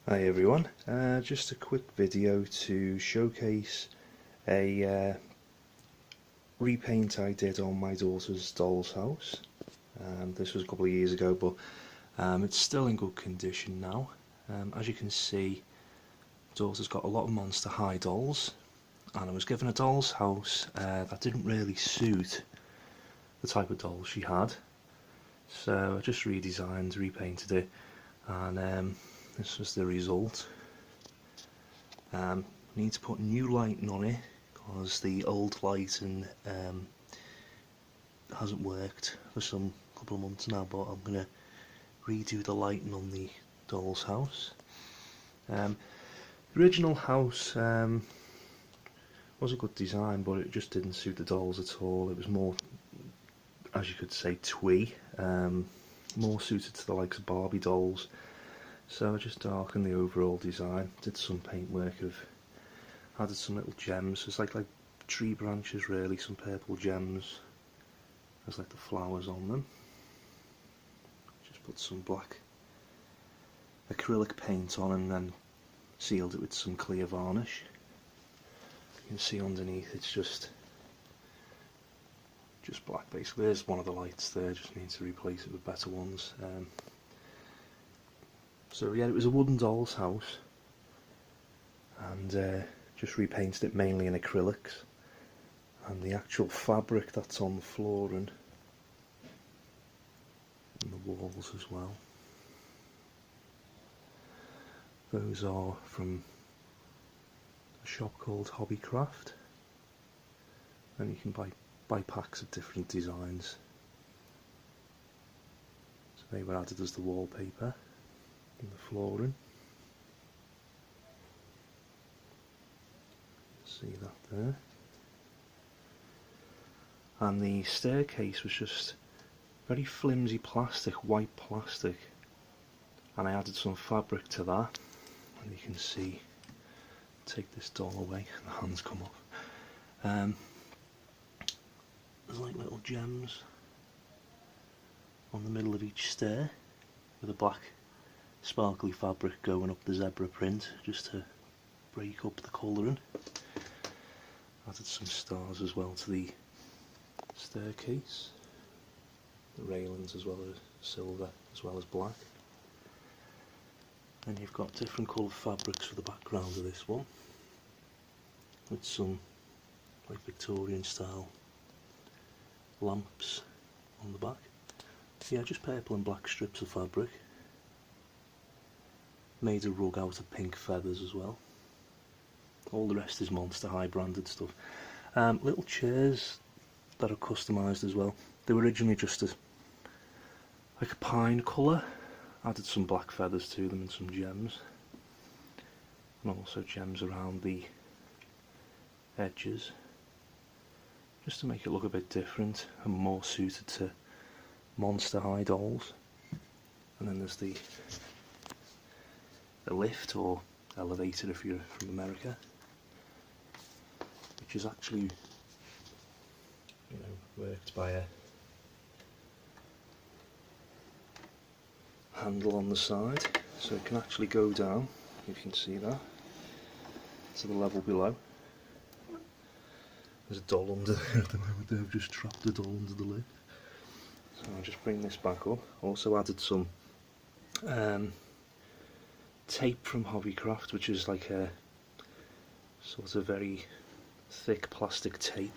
Hi everyone, just a quick video to showcase a repaint I did on my daughter's doll's house. This was a couple of years ago, but it's still in good condition now. As you can see, daughter's got a lot of Monster High dolls, and I was given a doll's house that didn't really suit the type of dolls she had, so I just redesigned, repainted it, and this was the result. Need to put new lighting on it because the old lighting hasn't worked for some couple of months now, but I'm going to redo the lighting on the doll's house. The original house was a good design, but it just didn't suit the dolls at all. It was more, as you could say, twee, more suited to the likes of Barbie dolls. So I just darkened the overall design, did some paintwork, added some little gems. It's like tree branches really, some purple gems. There's like the flowers on them. Just put some black acrylic paint on and then sealed it with some clear varnish. You can see underneath it's just black basically. There's one of the lights there, just need to replace it with better ones. So yeah, it was a wooden doll's house, and just repainted it mainly in acrylics, and the actual fabric that's on the flooring and the walls as well, those are from a shop called KidKraft, and you can buy packs of different designs. So they were added as the wallpaper in the flooring. See that there. And the staircase was just very flimsy plastic, white plastic, and I added some fabric to that, and you can see, take this doll away, the hands come off. There's like little gems on the middle of each stair with a black sparkly fabric going up the zebra print just to break up the colouring. Added some stars as well to the staircase, the railings as well as silver as well as black. And you've got different coloured fabrics for the background of this one, with some like Victorian style lamps on the back. Yeah, just purple and black strips of fabric. Made a rug out of pink feathers as well. All the rest is Monster High branded stuff. Little chairs that are customised as well. They were originally just like a pine colour. Added some black feathers to them and some gems. And also gems around the edges, just to make it look a bit different and more suited to Monster High dolls. And then there's the lift, or elevator if you're from America, which is actually worked by a handle on the side, so it can actually go down, you can see that, to the level below. There's a doll under there at the moment. They've just trapped the doll under the lift. So I'll just bring this back up. Also added some tape from KidKraft, which is like a sort of very thick plastic tape.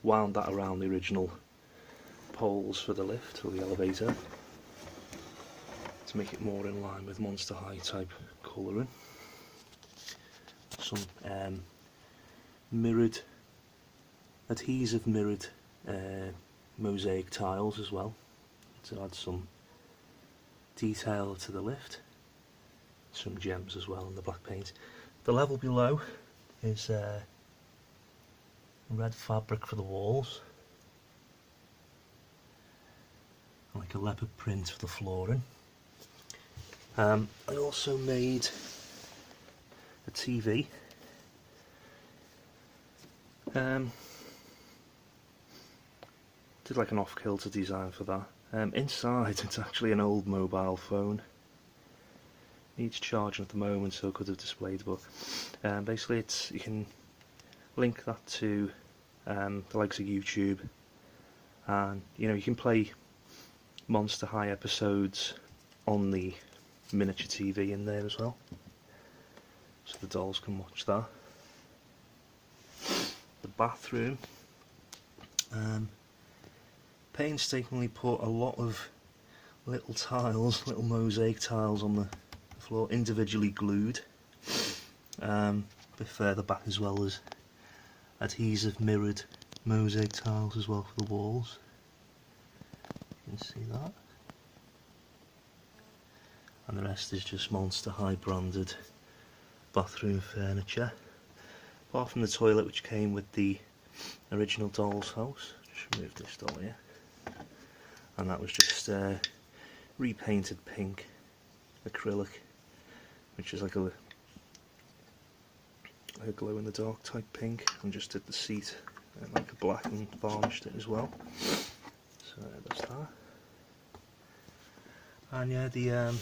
Wound that around the original poles for the lift or the elevator to make it more in line with Monster High type colouring. Some adhesive mirrored mosaic tiles as well to add some detail to the lift. Some gems as well in the black paint. The level below is red fabric for the walls, like a leopard print for the flooring. I also made a TV. Did like an off-kilter design for that. Inside it's actually an old mobile phone. needs charging at the moment, so I could have displayed, but basically you can link that to the likes of YouTube, and you can play Monster High episodes on the miniature TV in there as well, so the dolls can watch that. The bathroom, painstakingly put a lot of little tiles, little mosaic tiles on the floor, individually glued, a bit further back, as well as adhesive mirrored mosaic tiles as well for the walls. You can see that. And the rest is just Monster High branded bathroom furniture. Apart from the toilet, which came with the original Doll's House. Just remove this doll here. And that was just repainted pink acrylic, which is like a glow in the dark type pink, and just did the seat like a black and varnished it as well. So that's that. And yeah, the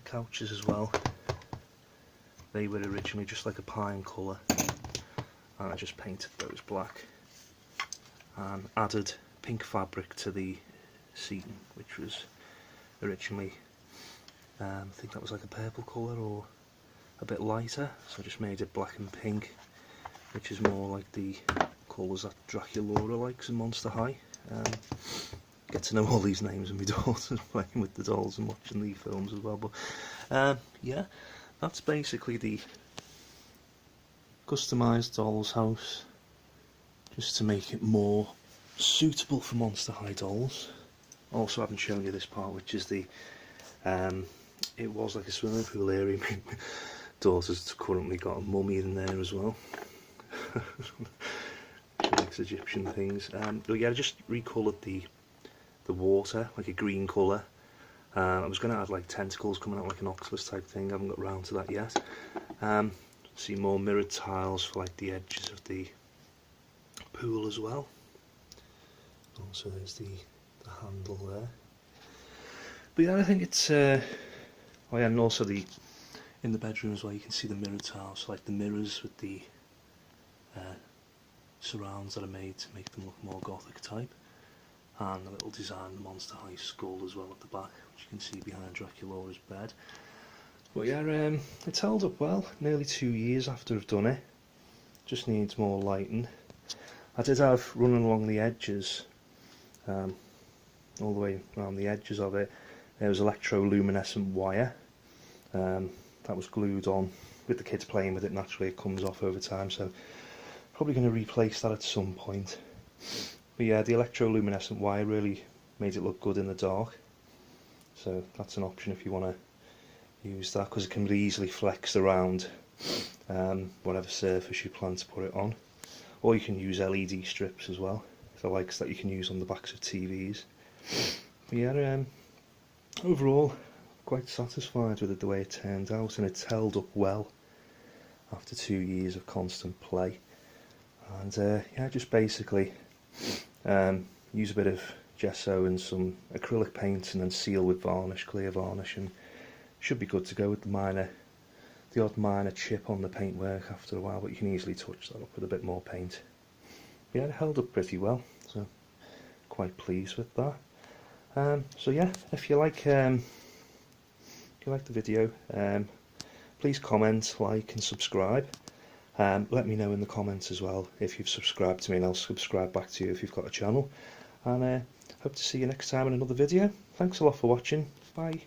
couches as well, they were originally just like a pine colour, and I just painted those black and added pink fabric to the seating, which was originally I think that was like a purple colour or a bit lighter, so I just made it black and pink, which is more like the colours that Dracula likes in Monster High. Get to know all these names and my daughters playing with the dolls and watching the films as well. But yeah, that's basically the customised Doll's House, just to make it more suitable for Monster High dolls. Also, I haven't shown you this part, which is the it was like a swimming pool area. My daughter's currently got a mummy in there as well. She likes Egyptian things. But yeah, I just recoloured the water like a green colour. I was going to add like tentacles coming out like an octopus type thing. I haven't got round to that yet. See more mirrored tiles for like the edges of the pool as well. Also there's the handle there. But yeah, I think it's oh yeah, and also in the bedroom as well, you can see the mirrored tiles, like the mirrors with the surrounds that are made to make them look more Gothic type, and the little design, the Monster High skull as well at the back, which you can see behind Dracula's bed. But yeah, it's held up well, nearly 2 years after I've done it. Just needs more lighting. I did have, running along the edges, all the way around the edges of it, there was electroluminescent wire that was glued on. With the kids playing with it, naturally it comes off over time, so probably going to replace that at some point. But yeah, the electroluminescent wire really made it look good in the dark, so that's an option if you want to use that, because it can be easily flexed around whatever surface you plan to put it on. Or you can use LED strips as well, the likes that you can use on the backs of TVs. But yeah, overall quite satisfied with it, the way it turned out, and it's held up well after 2 years of constant play. And yeah, just basically use a bit of gesso and some acrylic paint, and then seal with varnish, clear varnish, and should be good to go with the odd minor chip on the paintwork after a while, but you can easily touch that up with a bit more paint. But yeah, it held up pretty well, so quite pleased with that. So yeah, if you like the video, please comment, like and subscribe. Let me know in the comments as well if you've subscribed to me, and I'll subscribe back to you if you've got a channel. And hope to see you next time in another video. Thanks a lot for watching. Bye.